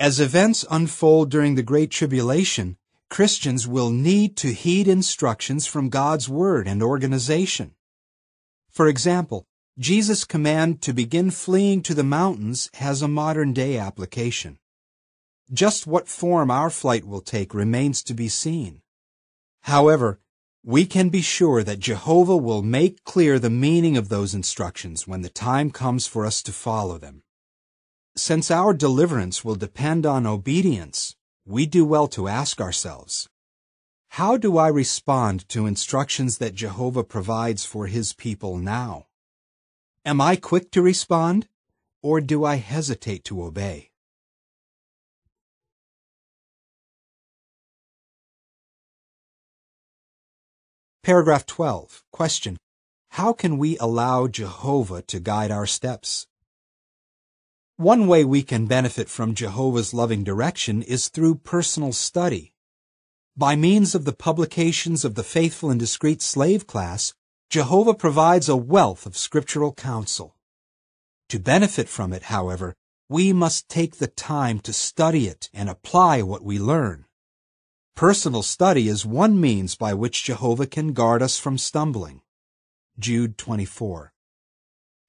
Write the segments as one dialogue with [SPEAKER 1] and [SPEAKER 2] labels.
[SPEAKER 1] As events unfold during the Great Tribulation, Christians will need to heed instructions from God's Word and organization. For example, Jesus' command to begin fleeing to the mountains has a modern-day application. Just what form our flight will take remains to be seen. However, we can be sure that Jehovah will make clear the meaning of those instructions when the time comes for us to follow them. Since our deliverance will depend on obedience, we do well to ask ourselves, how do I respond to instructions that Jehovah provides for His people now? Am I quick to respond, or do I hesitate to obey? Paragraph 12. Question. How can we allow Jehovah to guide our steps? One way we can benefit from Jehovah's loving direction is through personal study. By means of the publications of the Faithful and Discreet Slave class, Jehovah provides a wealth of scriptural counsel. To benefit from it, however, we must take the time to study it and apply what we learn. Personal study is one means by which Jehovah can guard us from stumbling. Jude 24.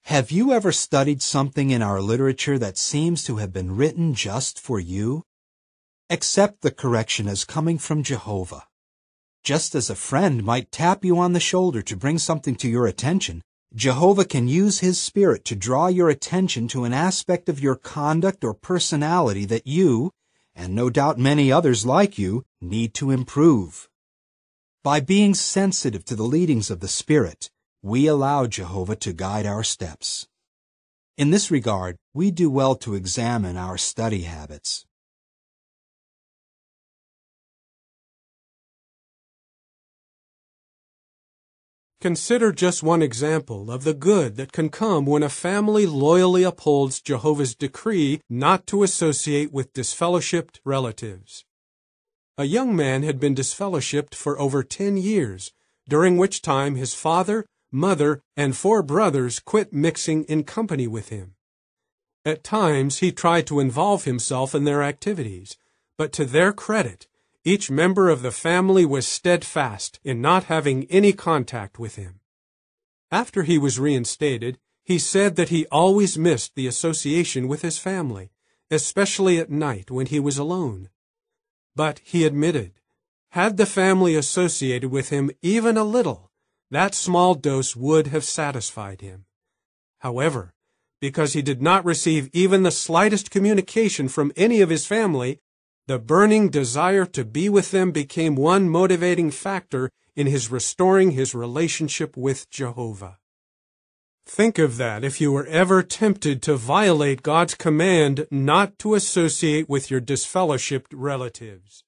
[SPEAKER 1] Have you ever studied something in our literature that seems to have been written just for you? Accept the correction as coming from Jehovah. Just as a friend might tap you on the shoulder to bring something to your attention, Jehovah can use His Spirit to draw your attention to an aspect of your conduct or personality that you, and no doubt many others like you, need to improve. By being sensitive to the leadings of the Spirit, we allow Jehovah to guide our steps. In this regard, we do well to examine our study habits.
[SPEAKER 2] Consider just one example of the good that can come when a family loyally upholds Jehovah's decree not to associate with disfellowshipped relatives. A young man had been disfellowshipped for over 10 years, during which time his father, mother, and 4 brothers quit mixing in company with him. At times he tried to involve himself in their activities, but to their credit, each member of the family was steadfast in not having any contact with him. After he was reinstated, he said that he always missed the association with his family, especially at night when he was alone. But he admitted, had the family associated with him even a little, that small dose would have satisfied him. However, because he did not receive even the slightest communication from any of his family, the burning desire to be with them became one motivating factor in his restoring his relationship with Jehovah. Think of that if you were ever tempted to violate God's command not to associate with your disfellowshipped relatives.